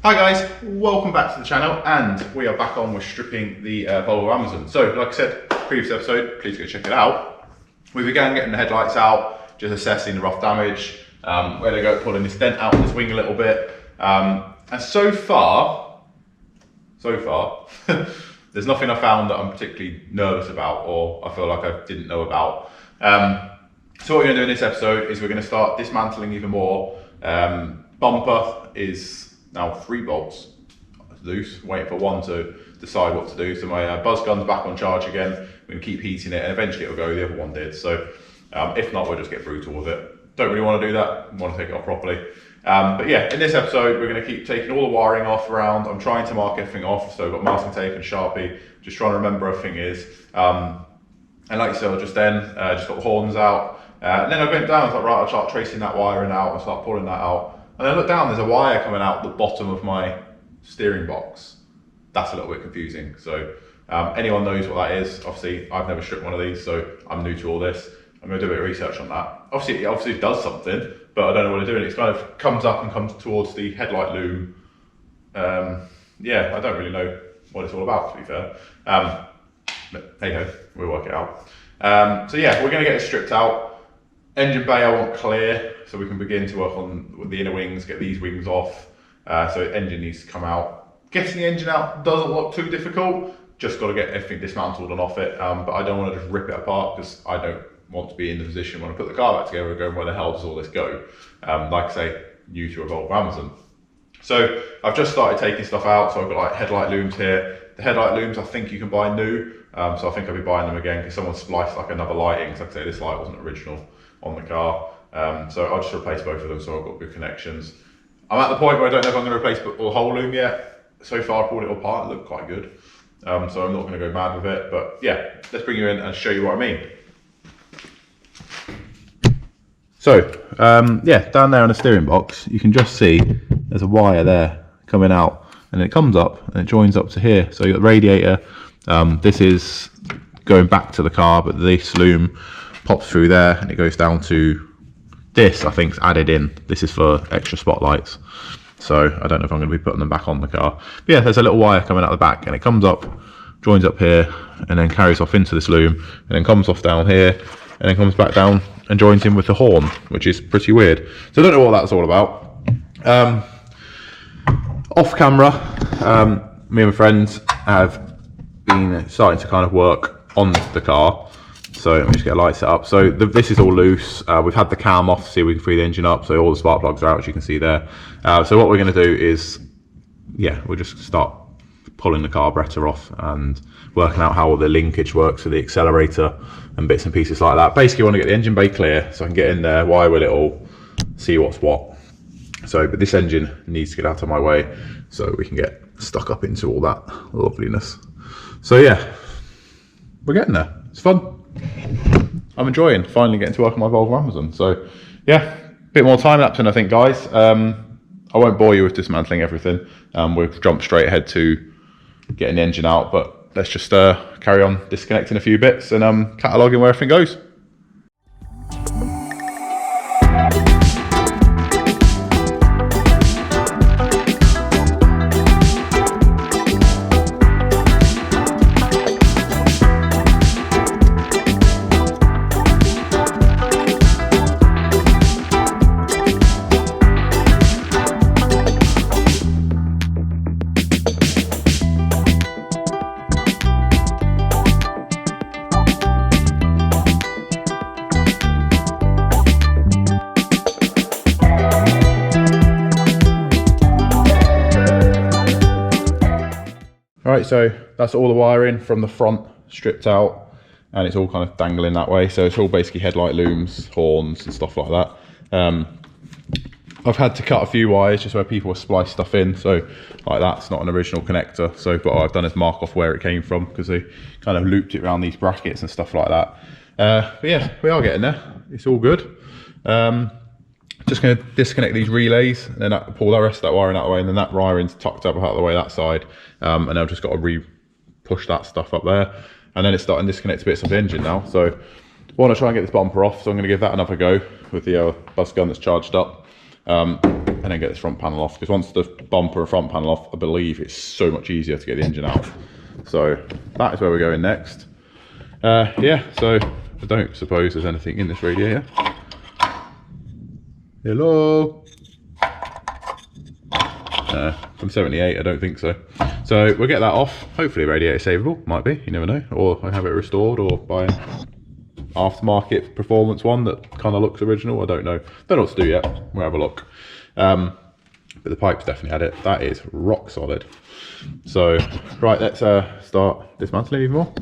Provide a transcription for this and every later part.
Hi guys, welcome back to the channel, and we are back on with stripping the Volvo Amazon. So like I said, previous episode, please go check it out. We began getting the headlights out, just assessing the rough damage, where they go, pulling this dent out on this wing a little bit. And so far, there's nothing I found that I'm particularly nervous about or I feel like I didn't know about. So what we're going to do in this episode is we're going to start dismantling even more. Bumper is now 3 bolts loose, waiting for one to decide what to do. So my buzz gun's back on charge again. We're going to keep heating it and eventually it'll go. The other one did. So if not, we'll just get brutal with it. Don't really want to do that. I want to take it off properly. But yeah, in this episode, we're going to keep taking all the wiring off around. I'm trying to mark everything off. So I've got masking tape and Sharpie, just trying to remember everything is. And like I said, just got the horns out. And then I went down, I was like, right, I'll start tracing that wiring out, I'll start pulling that out. And then I look down, there's a wire coming out the bottom of my steering box. That's a little bit confusing. So anyone knows what that is. Obviously, I've never stripped one of these, so I'm new to all this. I'm gonna do a bit of research on that. Obviously, it does something, but I don't know what it's doing. It kind of comes up and comes towards the headlight loom. Yeah, I don't really know what it's all about, to be fair. But hey ho, we'll work it out. So yeah, we're gonna get it stripped out. Engine bay I want clear, so we can begin to work on the inner wings, get these wings off. So engine needs to come out. Getting the engine out doesn't look too difficult, just got to get everything dismantled and off it. But I don't want to just rip it apart because I don't want to be in the position when I put the car back together and going, where the hell does all this go? Like I say, new to a Volvo Amazon. So I've just started taking stuff out, so I've got like headlight looms here. The headlight looms I think you can buy new, so I think I'll be buying them again because someone spliced like another lighting, because like I say, this light wasn't original on the car. So I'll just replace both of them so I've got good connections. I'm at the point where I don't know if I'm going to replace the whole loom yet. So far I pulled it all apart, it looked quite good. So I'm not going to go mad with it, but yeah, let's bring you in and show you what I mean. So yeah, down there on the steering box, you can just see there's a wire there coming out, and it comes up and it joins up to here. So you've got the radiator, this is going back to the car, but this loom pops through there and it goes down to this. I think is added in. This is for extra spotlights, so I don't know if I'm going to be putting them back on the car. But yeah, there's a little wire coming out the back and it comes up, joins up here, and then carries off into this loom, and then comes off down here, and then comes back down and joins in with the horn, which is pretty weird. So I don't know what that's all about. Off camera, me and my friends have been starting to kind of work on the car. So let me just get a light set up. So this is all loose. We've had the cam off to see if we can free the engine up. So all the spark plugs are out, as you can see there. So what we're going to do is, yeah, we'll just start pulling the carburetor off and working out how the linkage works for the accelerator and bits and pieces like that. Basically, I want to get the engine bay clear so I can get in there, wire with it all, see what's what. So, but this engine needs to get out of my way so we can get stuck up into all that loveliness. So yeah, we're getting there. It's fun. I'm enjoying finally getting to work on my Volvo Amazon. So yeah, a bit more time lapsing I think, guys. I won't bore you with dismantling everything. We'll jump straight ahead to getting the engine out, but let's just carry on disconnecting a few bits and cataloguing where everything goes. Right, so that's all the wiring from the front stripped out, and it's all kind of dangling that way. So it's all basically headlight looms, horns and stuff like that. I've had to cut a few wires just where people have spliced stuff in, so like that's not an original connector. So what I've done is mark off where it came from because they kind of looped it around these brackets and stuff like that. But yeah, we are getting there. It's all good. Just going to disconnect these relays and then pull the rest of that wiring out of the way, and then that wiring's tucked up out of the way that side, and I've just got to push that stuff up there, and then it's starting to disconnect bits of the engine now. So I want to try and get this bumper off, so I'm going to give that another go with the bus gun that's charged up. and then get this front panel off, because once the bumper and front panel off, I believe it's so much easier to get the engine out. So that is where we're going next. Yeah, so I don't suppose there's anything in this radiator. Hello? From 78, I don't think so. So we'll get that off. Hopefully radiator savable, might be, you never know. Or I have it restored, or buy an aftermarket performance one that kind of looks original. I don't know. Don't know what to do yet. We'll have a look. But the pipe's definitely had it. That is rock solid. So, right, let's start dismantling even more.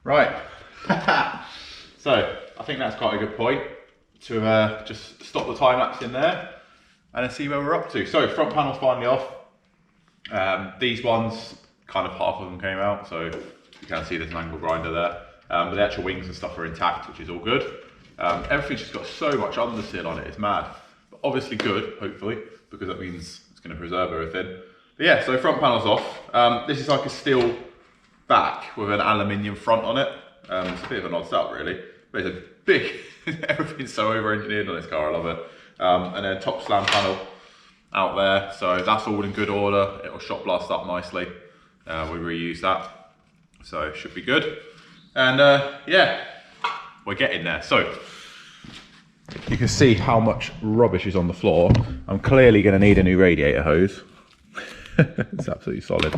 Right, so I think that's quite a good point to just stop the time lapse in there and then see where we're up to. So front panel's finally off. These ones, kind of half of them came out, so you can see there's an angle grinder there. But the actual wings and stuff are intact, which is all good. Everything's just got so much underseal on it, it's mad. But obviously good, hopefully, because that means it's going to preserve everything. But yeah, so front panel's off. This is like a steel back with an aluminium front on it. It's a bit of an odd setup really, but it's a big, everything's so over-engineered on this car, I love it. And then top slam panel out there, so that's all in good order. It'll shot blast up nicely. We reuse that, so it should be good. And yeah, we're getting there. So you can see how much rubbish is on the floor. I'm clearly going to need a new radiator hose. It's absolutely solid.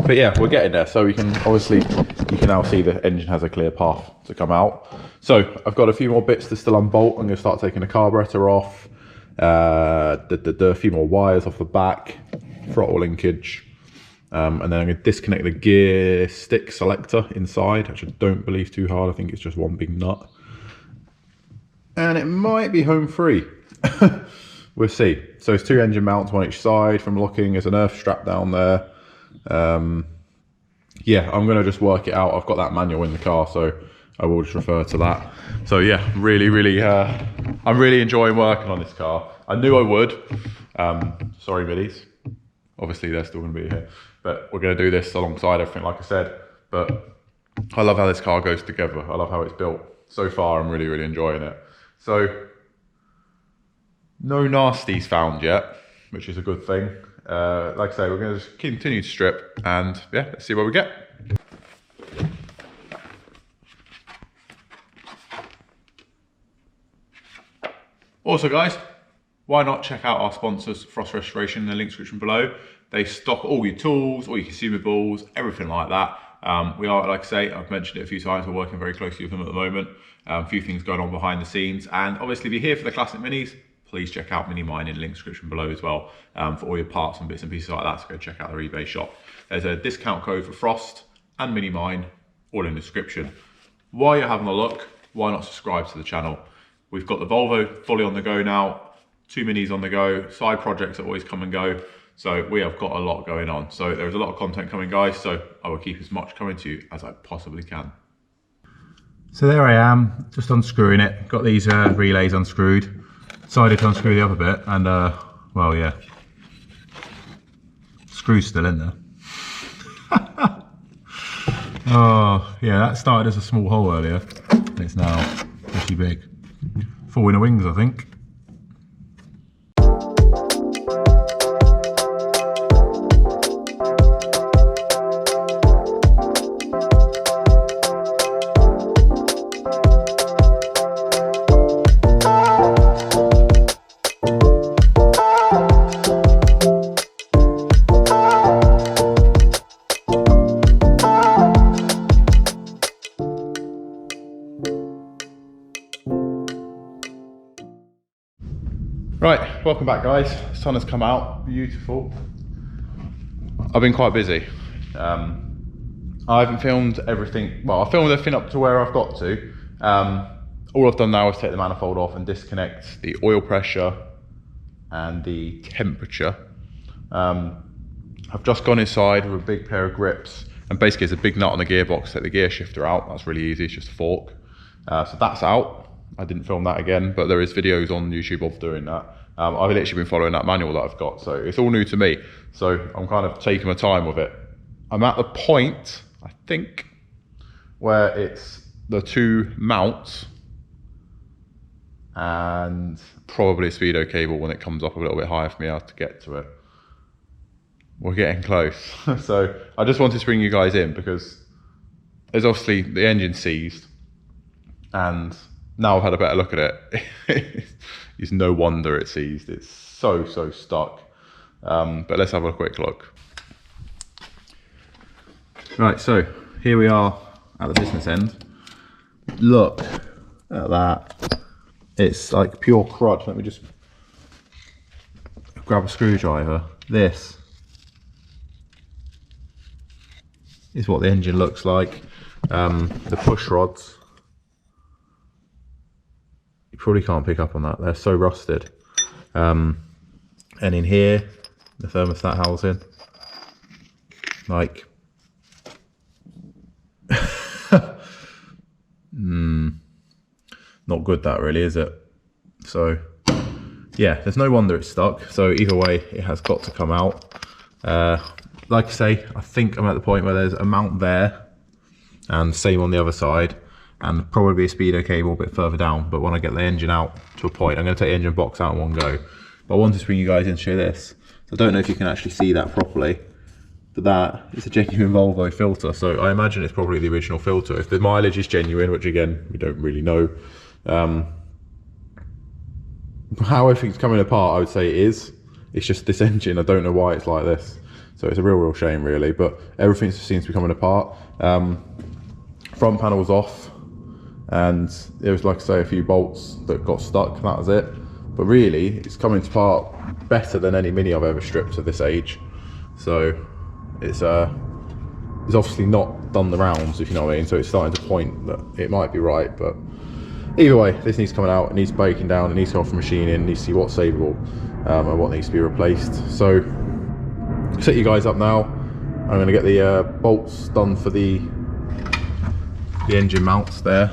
But yeah, we're getting there. So we can obviously, you can now see the engine has a clear path to come out. So I've got a few more bits to still unbolt. I'm going to start taking the carburetor off, a few more wires off the back, throttle linkage, and then I'm going to disconnect the gear stick selector inside, which I don't believe too hard. I think it's just one big nut. And it might be home free. We'll see. So it's two engine mounts on each side from looking. There's an earth strap down there. Yeah, I'm going to just work it out. I've got that manual in the car, so I will just refer to that. So yeah, I'm really enjoying working on this car. I knew I would. Sorry, middies. Obviously, they're still going to be here. But we're going to do this alongside everything, like I said. But I love how this car goes together. I love how it's built. So far, I'm really, really enjoying it. So, no nasties found yet, which is a good thing. Like I say, we're going to just continue to strip and yeah, let's see what we get. Also guys, why not check out our sponsors, Frost Restoration, in the link description below. They stock all your tools, all your consumables, everything like that. We are, like I say, I've mentioned it a few times, we're working very closely with them at the moment. A few things going on behind the scenes. And obviously if you're here for the classic minis, please check out Minimine in the link description below as well, for all your parts and bits and pieces like that. So go check out their eBay shop. There's a discount code for Frost and Minimine, all in the description. While you're having a look, why not subscribe to the channel? We've got the Volvo fully on the go now, 2 minis on the go, side projects that always come and go. So we have got a lot going on. So there's a lot of content coming, guys. So I will keep as much coming to you as I possibly can. So there I am, just unscrewing it. Got these relays unscrewed. Decided to unscrew the other bit, and Well, yeah. Screw's still in there. Oh, yeah, that started as a small hole earlier. It's now pretty big. 4 inner wings, I think. Right, welcome back guys. The sun has come out, beautiful. I've been quite busy. I haven't filmed everything, well I filmed everything up to where I've got to. All I've done now is take the manifold off and disconnect the oil pressure and the temperature. I've just gone inside with a big pair of grips and basically it's a big nut on the gearbox, take the gear shifter out. That's really easy, it's just a fork. So that's out. I didn't film that again, but there is videos on YouTube of doing that. I've literally been following that manual that I've got, so it's all new to me. So I'm kind of taking my time with it. I'm at the point, I think, where it's the 2 mounts and probably a speedo cable when it comes up a little bit higher for me how to get to it. We're getting close. So I just wanted to bring you guys in because there's obviously the engine seized, and now I've had a better look at it. It's no wonder it's seized. It's so stuck. But let's have a quick look. Right, so here we are at the business end. Look at that. It's like pure crud. Let me just grab a screwdriver. This is what the engine looks like. The push rods, you probably can't pick up on that, they're so rusted. And in here, the thermostat housing, like not good that really, is it? So yeah, there's no wonder it's stuck. So either way, it has got to come out. Like I say, I think I'm at the point where there's a mount there and same on the other side, and probably a speedo cable a bit further down. But when I get the engine out to a point, I'm going to take the engine box out in one go. But I wanted to bring you guys in and show this. So I don't know if you can actually see that properly, but that is a genuine Volvo filter. So I imagine it's probably the original filter. If the mileage is genuine, which again, we don't really know, how everything's coming apart, I would say it is. It's just this engine, I don't know why it's like this. So it's a real shame really, but everything seems to be coming apart. Front panel was off, and there was, like I say, a few bolts that got stuck, and that was it. But really, it's coming apart better than any Mini I've ever stripped at this age. So it's obviously not done the rounds, if you know what I mean. So it's starting to point that it might be right, but either way, this needs coming out. It needs breaking down. It needs to go off machining. It needs to see what's savable and what needs to be replaced. So set you guys up now. I'm going to get the bolts done for the engine mounts there.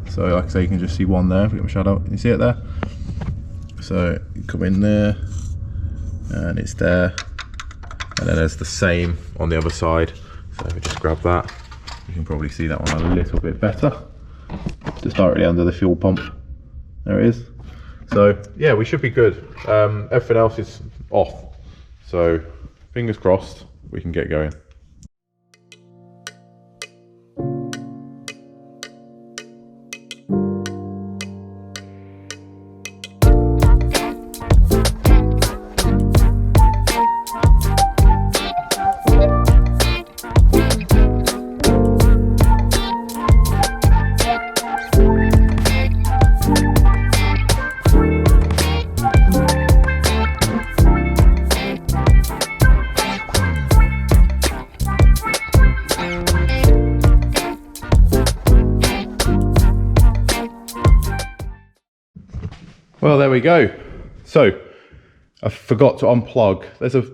So like I say, you can just see one there. If we get my shadow, you see it there. So you come in there, and it's there, and then there's the same on the other side. So if we just grab that, you can probably see that one a little bit better. Just directly under the fuel pump. There it is. So yeah, we should be good. Everything else is off. So fingers crossed we can get going. Well, there we go. So I forgot to unplug. There's a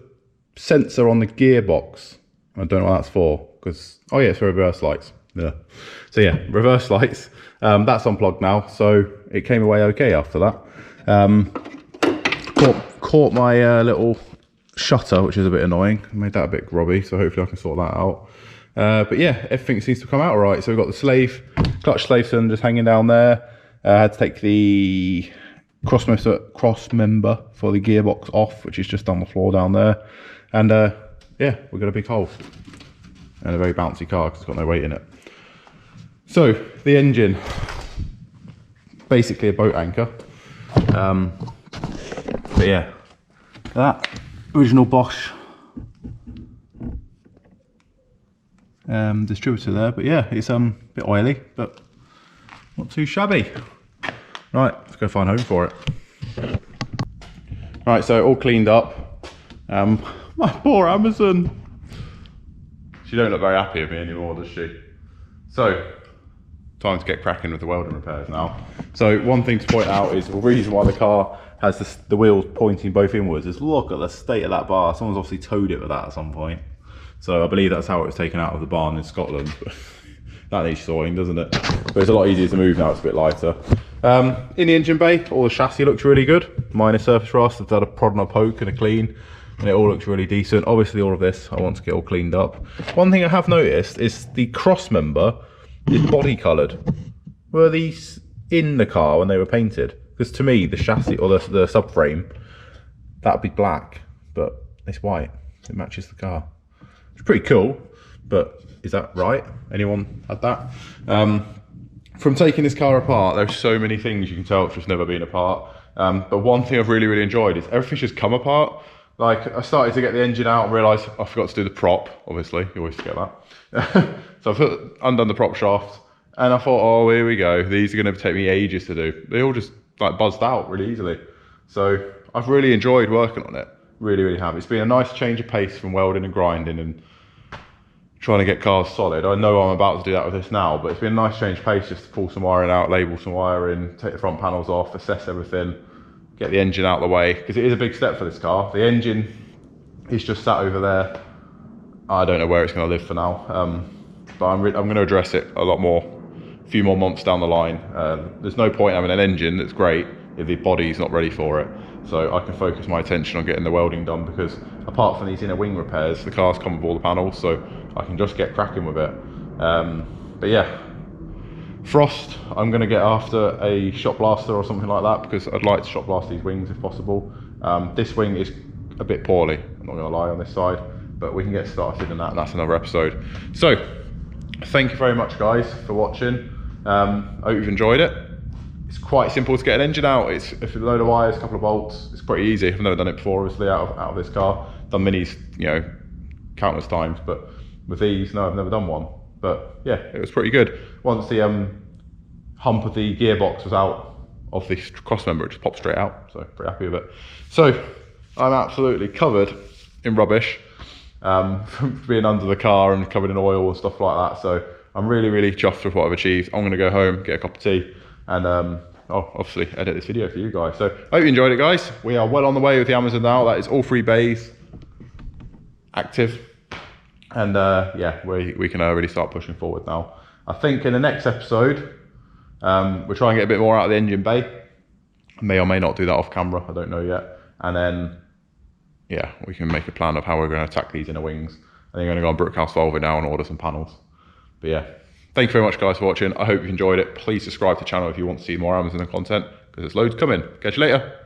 sensor on the gearbox. I don't know what that's for, because, oh yeah, it's for reverse lights. Yeah. So yeah, reverse lights. That's unplugged now. So it came away okay after that. caught my little shutter, which is a bit annoying. I made that a bit grubby, so hopefully I can sort that out. But yeah, everything seems to come out all right. So we've got the clutch slave cylinder just hanging down there. I had to take the cross member for the gearbox off, which is just on the floor down there. And yeah, we've got a big hole and a very bouncy car because it's got no weight in it. So the engine, basically a boat anchor. But yeah, that original Bosch distributor there. But yeah, it's a bit oily, but not too shabby. Right, let's go find home for it. Right, so all cleaned up. My poor Amazon. She don't look very happy with me anymore, does she? So, time to get cracking with the welding repairs now. So one thing to point out is the reason why the car has the wheels pointing both inwards is look at the state of that bar. Someone's obviously towed it with that at some point. So I believe that's how it was taken out of the barn in Scotland. That needs sorting, doesn't it? But it's a lot easier to move now, it's a bit lighter. In the engine bay, all the chassis looks really good. Minor surface rust, I've done a prod and a poke and a clean, and it all looks really decent. Obviously all of this I want to get all cleaned up. One thing I have noticed is the cross member is body coloured. Were these in the car when they were painted? Because to me, the chassis or the subframe, that'd be black, but it's white. It matches the car. It's pretty cool, but is that right? Anyone had that? From taking this car apart, there's so many things you can tell it's just never been apart. But one thing I've really enjoyed is everything's just come apart. Like I started to get the engine out and realised I forgot to do the prop, obviously, you always forget that. So I undone the prop shaft and I thought, oh, here we go. These are gonna take me ages to do. They all just like buzzed out really easily. So I've really enjoyed working on it. Really have. It's been a nice change of pace from welding and grinding and trying to get cars solid. I know I'm about to do that with this now, but it's been a nice change of pace just to pull some wiring out, label some wiring, take the front panels off, assess everything, get the engine out of the way, because it is a big step for this car. The engine is just sat over there. I don't know where it's going to live for now, but I'm going to address it a lot more, a few more months down the line. There's no point having an engine that's great if the body's not ready for it. So I can focus my attention on getting the welding done, because apart from these inner wing repairs, the car's come with all the panels, so I can just get cracking with it. But yeah, frost, I'm going to get after a shot blaster or something like that, because I'd like to shot blast these wings if possible. This wing is a bit poorly, I'm not going to lie, on this side, but we can get started in that, and that's another episode. So thank you very much guys for watching. I hope you've enjoyed it. It's quite simple to get an engine out. It's a load of wires, a couple of bolts. It's pretty easy. I've never done it before, obviously, out of this car. Done minis, you know, countless times, but with these, no, I've never done one. But yeah, it was pretty good. Once the hump of the gearbox was out of the cross member, it just popped straight out. So pretty happy with it. So I'm absolutely covered in rubbish from being under the car and covered in oil and stuff like that. So I'm really chuffed with what I've achieved. I'm going to go home, get a cup of tea, and I'll obviously edit this video for you guys. So I hope you enjoyed it, guys. We are well on the way with the Amazon now. That is all 3 bays active, and yeah, we can really start pushing forward now. I think in the next episode we'll try and get a bit more out of the engine bay. May or may not do that off camera, I don't know yet. And then yeah, we can make a plan of how we're going to attack these inner wings. I think I'm going to go on Brookhouse Volvo now and order some panels. But yeah, thank you very much guys for watching. I hope you enjoyed it. Please subscribe to the channel if you want to see more Amazon content, because there's loads coming. Catch you later.